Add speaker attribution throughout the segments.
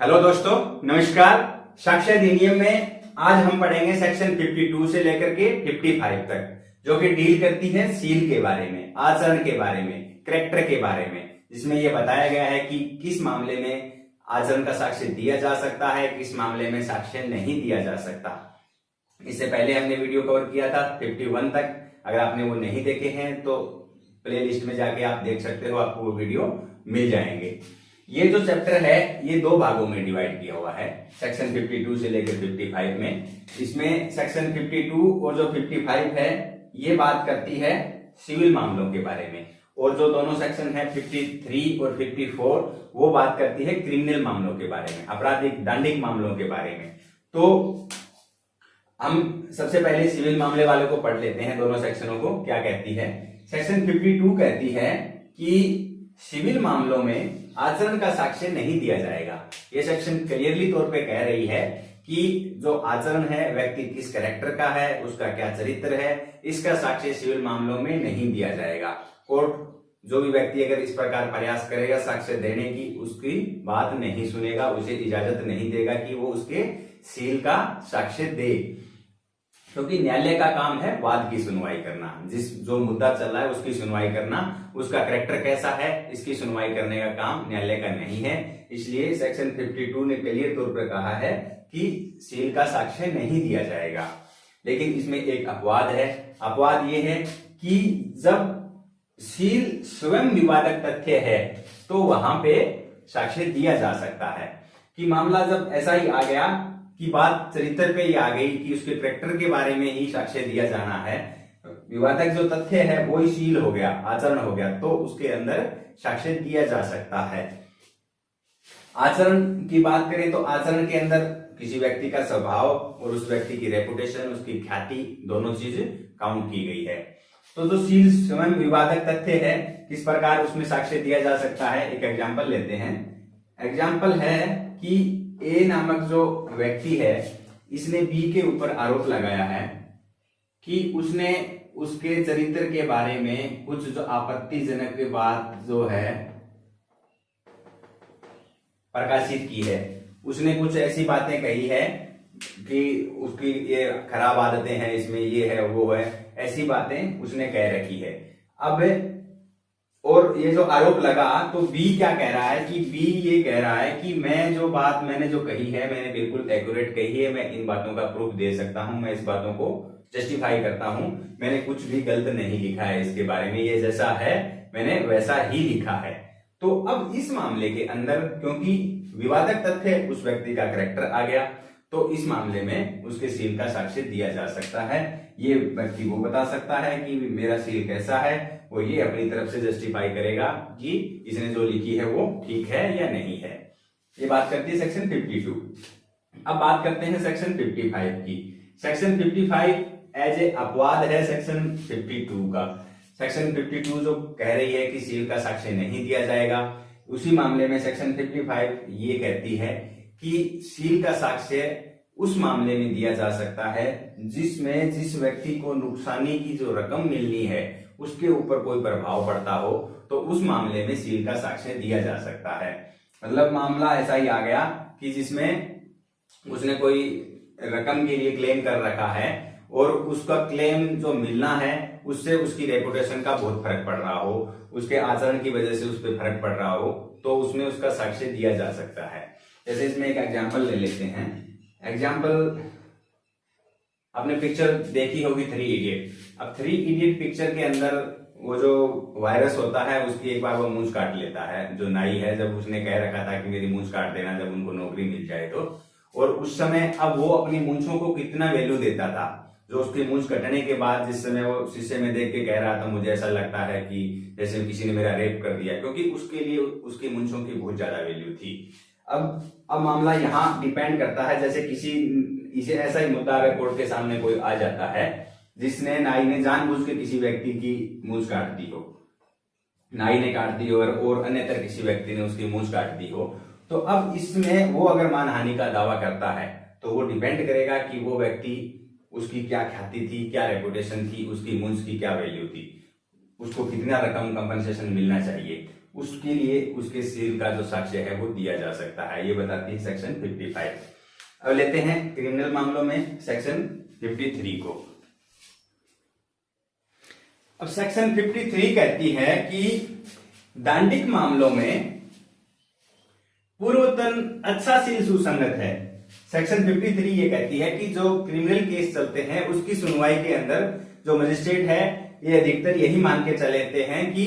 Speaker 1: Hello दोस्तों, नमस्कार। साक्ष्य अधिनियम में आज हम पढ़ेंगे सेक्शन 52 से लेकर के 55 तक, जो कि डील करती है सील के बारे में, आचरण के बारे में, कैरेक्टर के बारे में, जिसमें यह बताया गया है कि किस मामले में आचरण का साक्ष्य दिया जा सकता है, किस मामले में साक्ष्य नहीं दिया जा सकता। इससे पहले हमने वीडियो कवर किया था 51 तक। अगर आपने वो नहीं देखे हैं तो प्ले लिस्ट में जाके आप देख सकते हो, आपको वो वीडियो मिल जाएंगे। ये जो चैप्टर है ये दो भागों में डिवाइड किया हुआ है, सेक्शन 52 से लेकर 55 में। इसमें सेक्शन 52 और जो 55 है ये बात करती है सिविल मामलों के बारे में, और जो दोनों सेक्शन है 53 और 54 वो बात करती है क्रिमिनल मामलों के बारे में, आपराधिक दंडिक मामलों के बारे में। तो हम सबसे पहले सिविल मामले वाले को पढ़ लेते हैं, दोनों सेक्शनों को क्या कहती है। सेक्शन 52 कहती है कि सिविल मामलों में आचरण का साक्ष्य नहीं दिया जाएगा। ये सेक्शन क्लियरली तौर पे कह रही है कि जो आचरण है व्यक्ति किस कैरेक्टर का है, उसका क्या चरित्र है, इसका साक्ष्य सिविल मामलों में नहीं दिया जाएगा। कोर्ट जो भी व्यक्ति अगर इस प्रकार प्रयास करेगा साक्ष्य देने की, उसकी बात नहीं सुनेगा, उसे इजाजत नहीं देगा कि वो उसके सील का साक्ष्य दे, क्योंकि न्यायालय का काम है वाद की सुनवाई करना, जो मुद्दा चल रहा है उसकी सुनवाई करना, उसका कैरेक्टर कैसा है इसकी सुनवाई करने का काम न्यायालय का नहीं है। इसलिए सेक्शन 52 ने क्लियर तौर पर कहा है कि सील का साक्ष्य नहीं दिया जाएगा। लेकिन इसमें एक अपवाद है। अपवाद ये है कि जब सील स्वयं विवादक तथ्य है तो वहां पे साक्ष्य दिया जा सकता है। कि मामला जब ऐसा ही आ गया कि बात चरित्र पे ही आ गई कि उसके कैरेक्टर के बारे में ही साक्ष्य दिया जाना है, विवादक जो तथ्य है वो ही सील हो गया, आचरण हो गया, तो उसके अंदर साक्ष्य दिया जा सकता है। आचरण की बात करें तो आचरण के अंदर किसी व्यक्ति का स्वभाव और उस व्यक्ति की रेपुटेशन, उसकी ख्याति, दोनों चीज काउंट की गई है। तो जो सील स्वयं विवादक तथ्य है, किस प्रकार उसमें साक्ष्य दिया जा सकता है, एक एग्जाम्पल लेते हैं। एग्जाम्पल है कि ए नामक जो व्यक्ति है इसने बी के ऊपर आरोप लगाया है कि उसने उसके चरित्र के बारे में कुछ जो आपत्तिजनक बात जो है प्रकाशित की है। उसने कुछ ऐसी बातें कही है कि उसकी ये खराब आदतें हैं, इसमें ये है वो है, ऐसी बातें उसने कह रखी है। अब और ये जो आरोप लगा तो बी क्या कह रहा है कि बी ये कह रहा है कि मैं जो बात मैंने जो कही है मैंने बिल्कुल एक्यूरेट कही है, मैं इन बातों का प्रूफ दे सकता हूं, मैं इस बातों को जस्टिफाई करता हूं, मैंने कुछ भी गलत नहीं लिखा है इसके बारे में, ये जैसा है मैंने वैसा ही लिखा है। तो अब इस मामले के अंदर क्योंकि विवादक तथ्य उस व्यक्ति का कैरेक्टर आ गया, तो इस मामले में उसके सील का साक्ष्य दिया जा सकता है। ये व्यक्ति वो बता सकता है कि मेरा सील कैसा है, वो ये अपनी तरफ से जस्टिफाई करेगा कि इसने जो लिखी है वो ठीक है या नहीं है। ये बात करती है सेक्शन 52। अब बात करते हैं सेक्शन 55 की। सेक्शन 55 एज ए अपवाद है सेक्शन 52 का। सेक्शन 52 जो कह रही है कि सील का साक्ष्य नहीं दिया जाएगा, उसी मामले में सेक्शन 55 ये कहती है कि सील का साक्ष्य उस मामले में दिया जा सकता है जिसमें जिस व्यक्ति को नुकसानी की जो रकम मिलनी है उसके ऊपर कोई प्रभाव पड़ता हो, तो उस मामले में सील का साक्ष्य दिया जा सकता है। मतलब मामला ऐसा ही आ गया कि जिसमें उसने कोई रकम के लिए क्लेम कर रखा है और उसका क्लेम जो मिलना है उससे उसकी रेपुटेशन का बहुत फर्क पड़ रहा हो, उसके आचरण की वजह से उस पर फर्क पड़ रहा हो, तो उसमें उसका साक्ष्य दिया जा सकता है। जैसे इसमें एक एग्जाम्पल ले लेते हैं। एग्जाम्पल आपने पिक्चर देखी होगी 3 इडियट। अब 3 इडियट पिक्चर के अंदर वो जो वायरस होता है उसकी एक बार वो मूंछ काट लेता है, जो नाई है, जब उसने कह रखा था कि मेरी मूंछ काट देना जब उनको नौकरी मिल जाए तो। और उस समय अब वो अपनी मूंछों को कितना वैल्यू देता था, जो उसकी मूंछ कटने के बाद जिस समय वो शीशे में देख के कह रहा था मुझे ऐसा लगता है कि जैसे किसी ने मेरा रेप कर दिया, क्योंकि उसके लिए उसकी मूंछों की बहुत ज्यादा वैल्यू थी। अब मामला यहाँ डिपेंड करता है, जैसे इसे ऐसा ही मुद्दा अगर कोर्ट के सामने कोई आ जाता है जिसने नाई ने जानबूझ के किसी व्यक्ति की मूंछ काट दी हो, नाई ने काट दी हो और अन्यतर किसी व्यक्ति ने उसकी मूंछ काट दी हो, तो अब इसमें वो अगर मानहानि का दावा करता है तो वो डिपेंड करेगा कि वो व्यक्ति उसकी क्या ख्याति थी, क्या रेपुटेशन थी, उसकी मूंछ की क्या वैल्यू थी, उसको कितना रकम कंपनसेशन मिलना चाहिए, उसके लिए उसके सील का जो साक्ष्य है वो दिया जा सकता है, ये बताती है सेक्शन 55। अब लेते हैं क्रिमिनल मामलों में सेक्शन 53 को। अब सेक्शन 53 कहती है कि दांडिक मामलों में पूर्वतन अच्छा सील सुसंगत है। सेक्शन 53 ये कहती है कि जो क्रिमिनल केस चलते हैं उसकी सुनवाई के अंदर जो मजिस्ट्रेट है ये अधिकतर यही मान के चलेते हैं कि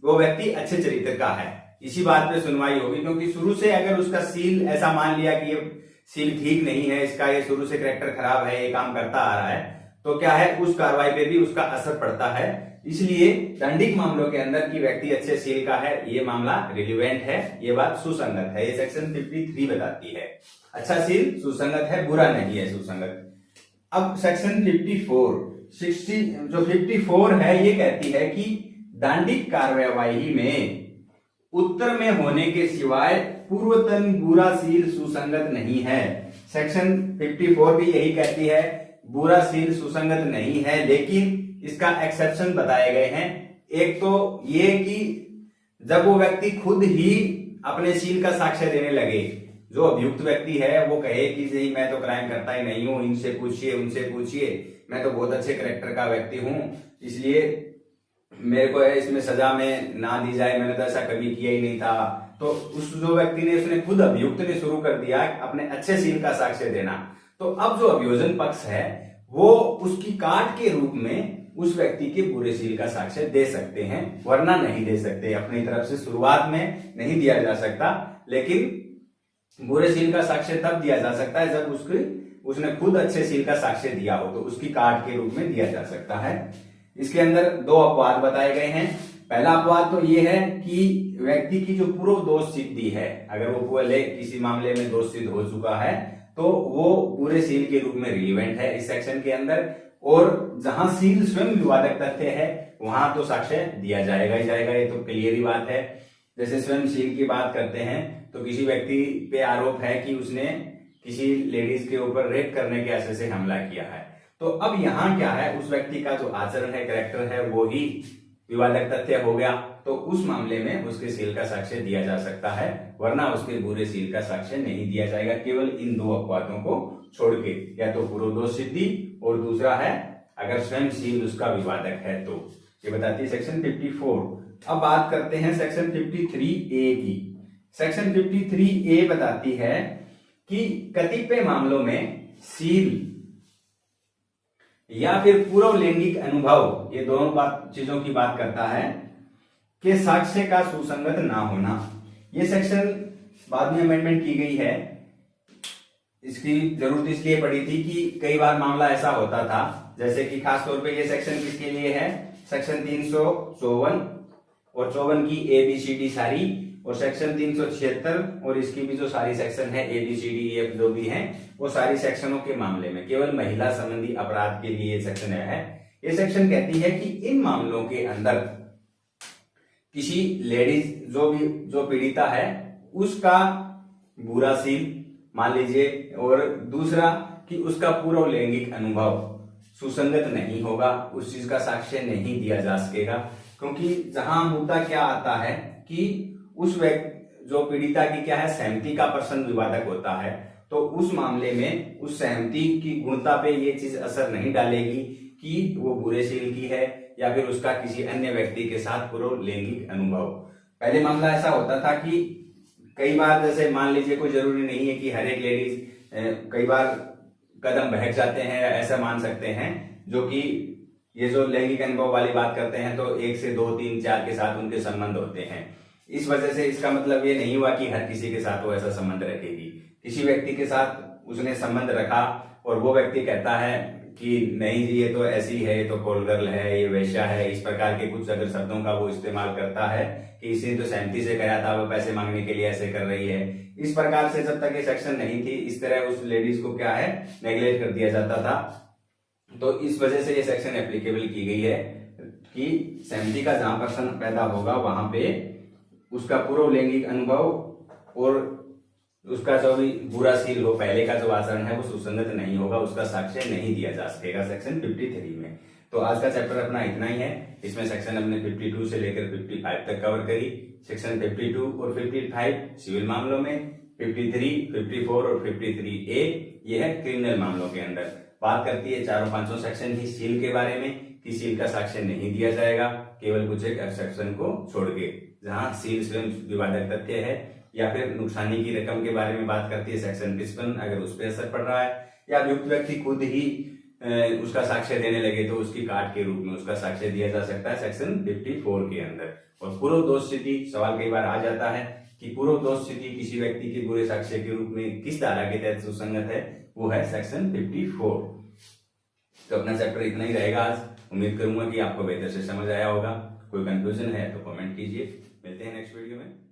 Speaker 1: वो व्यक्ति अच्छे चरित्र का है, इसी बात पे सुनवाई होगी। क्योंकि शुरू से अगर उसका सील ऐसा मान लिया कि ये सील ठीक नहीं है, इसका ये शुरू से कैरेक्टर खराब है, ये काम करता आ रहा है, तो क्या है उस कार्रवाई पे भी उसका असर पड़ता है। इसलिए दंडिक मामलों के अंदर की व्यक्ति अच्छे सील का है, ये मामला रिलीवेंट है, ये बात सुसंगत है, ये सेक्शन 53 बताती है। अच्छा सील सुसंगत है, बुरा नहीं है, सुसंगत। अब सेक्शन 54 है, ये कहती है कि दांडिक कार्यवाही में उत्तर में होने के सिवाय पूर्वतन बुरा सील सुसंगत नहीं है। सेक्शन 54 भी यही कहती है, बुरा सील सुसंगत नहीं है, लेकिन इसका एक्सेप्शन बताए गए हैं। एक तो ये कि जब वो व्यक्ति खुद ही अपने सील का साक्ष्य देने लगे, जो अभियुक्त व्यक्ति है वो कहे कि जी मैं तो क्राइम करता ही नहीं हूं, इनसे पूछिए उनसे पूछिए, मैं तो बहुत अच्छे कैरेक्टर का व्यक्ति हूं, इसलिए मेरे को इसमें सजा में ना दी जाए, मैंने तो ऐसा कभी किया ही नहीं था। तो उस जो व्यक्ति ने उसने खुद अभियुक्त ने शुरू कर दिया अपने अच्छे सील का साक्ष्य देना। तो अब जो अभियोजन पक्ष है वो उसकी काट के रूप में उस व्यक्ति के बुरे सील का साक्ष्य दे सकते हैं, वरना नहीं दे सकते। अपनी तरफ से शुरुआत में नहीं दिया जा सकता, लेकिन बुरे सील का साक्ष्य तब दिया जा सकता है जब उसने खुद अच्छे सील का साक्ष्य दिया हो, तो उसकी काट के रूप में दिया जा सकता है। इसके अंदर दो अपवाद बताए गए हैं। पहला अपवाद तो ये है कि व्यक्ति की जो पूर्व दोष सिद्धि है, अगर वो पहले किसी मामले में दोष सिद्ध हो चुका है तो वो बुरे सील के रूप में रिलीवेंट है इस सेक्शन के अंदर। और जहां सील स्वयं विवादक तथ्य है वहां तो साक्ष्य दिया जाएगा ही जाएगा, ये तो क्लियर ही बात है। जैसे स्वयं सील की बात करते हैं तो किसी व्यक्ति पे आरोप है कि उसने किसी लेडीज के ऊपर रेप करने के आशय से हमला किया है, तो अब यहाँ क्या है, उस व्यक्ति का जो आचरण है, कैरेक्टर है, वो ही विवादक तथ्य हो गया, तो उस मामले में उसके सील का साक्ष्य दिया जा सकता है, वरना उसके बुरे सील का साक्ष्य नहीं दिया जाएगा, केवल इन दो अपवादों को छोड़ के। या तो पूर्व दोष सिद्धि और दूसरा है अगर स्वयं सील उसका विवादक है, तो ये बताती है सेक्शन 54। अब बात करते हैं सेक्शन 53A की। सेक्शन 53A बताती है कि कतिपय मामलों में सील या फिर पूर्व लैंगिक अनुभव, ये दोनों चीजों की बात करता है, के साक्ष्य का सुसंगत ना होना। ये सेक्शन बाद में अमेंडमेंट की गई है। इसकी जरूरत इसलिए पड़ी थी कि कई बार मामला ऐसा होता था, जैसे कि खास तौर पे ये सेक्शन किसके लिए है, सेक्शन 354 और 54 की ABCD सारी, और सेक्शन 376 और इसकी भी जो सारी सेक्शन है ABCDEF जो भी हैं, वो सारी सेक्शनों के मामले में केवल महिला संबंधी अपराध के लिए सेक्शन है। ये सेक्शन कहती है कि इन मामलों के अंदर किसी लेडीज जो पीड़िता है उसका बुरा सील मान लीजिए, और दूसरा कि उसका पूर्व लैंगिक अनुभव सुसंगत नहीं होगा, उस चीज का साक्ष्य नहीं दिया जा सकेगा। क्योंकि जहां मुद्दा क्या आता है कि उस व्यक्ति जो पीड़िता की क्या है सहमति का प्रश्न विवादक होता है, तो उस मामले में उस सहमति की गुणता पे ये चीज असर नहीं डालेगी कि वो बुरे सील की है या फिर उसका किसी अन्य व्यक्ति के साथ पूर्व लैंगिक अनुभव। पहले मामला ऐसा होता था कि कई बार, जैसे मान लीजिए कोई जरूरी नहीं है कि हर एक लेडीज, कई बार कदम बहक जाते हैं, ऐसा मान सकते हैं, जो कि ये जो लैंगिक अनुभव वाली बात करते हैं तो 1 से 2, 3, 4 के साथ उनके संबंध होते हैं। इस वजह से इसका मतलब ये नहीं हुआ कि हर किसी के साथ वो ऐसा संबंध रखेगी। किसी व्यक्ति के साथ उसने संबंध रखा और वो व्यक्ति कहता है कि नहीं जी ये तो ऐसी है, ये तो कॉल गर्ल है, ये वैश्या है, इस प्रकार के कुछ अगर शब्दों का वो इस्तेमाल करता है कि इसने तो सहमति से कहा था, वो पैसे मांगने के लिए ऐसे कर रही है, इस प्रकार से जब तक ये सेक्शन नहीं थी इस तरह उस लेडीज को क्या है नेग्लेक्ट कर दिया जाता था। तो इस वजह से ये सेक्शन एप्लीकेबल की गई है कि सहमति का जहां प्रश्न पैदा होगा वहां पे उसका पूर्व लैंगिक अनुभव और उसका जो भी बुरा सील हो, पहले का जो आचरण है वो सुसंगत नहीं होगा, उसका साक्ष्य नहीं दिया जा सकेगा सेक्शन 53 में। तो आज का चैप्टर अपना इतना ही है। इसमें सेक्शन अपने 52 से लेकर 55 तक कवर करी। सेक्शन 52 और 55 सिविल मामलों में, 53, 54 और 53A ये है क्रिमिनल मामलों के अंदर। बात करती है चारों पांचों सेक्शन की सील के बारे में कि सील का साक्ष्य नहीं दिया जाएगा, केवल कुछ एक एक्सेप्शन को छोड़ के, जहां सील स्वयं विवादक तथ्य है या फिर नुकसानी की रकम के बारे में बात करती है सेक्शन 55, अगर उस पर असर पड़ रहा है या अभियुक्त व्यक्ति खुद ही उसका साक्ष्य देने लगे तो उसकी काट के रूप में उसका साक्ष्य दिया जा सकता है सेक्शन 54 के अंदर। और पूर्व दोष स्थिति, सवाल कई बार आ जाता है कि पूर्व दोष स्थिति किसी व्यक्ति के बुरे साक्ष्य के रूप में किस धारा के तहत सुसंगत है, वो है सेक्शन 54। तो अपना चैप्टर इतना ही रहेगा आज। उम्मीद करूंगा कि आपको बेहतर से समझ आया होगा। कोई कंफ्यूजन है तो कमेंट कीजिए। मिलते हैं नेक्स्ट वीडियो में।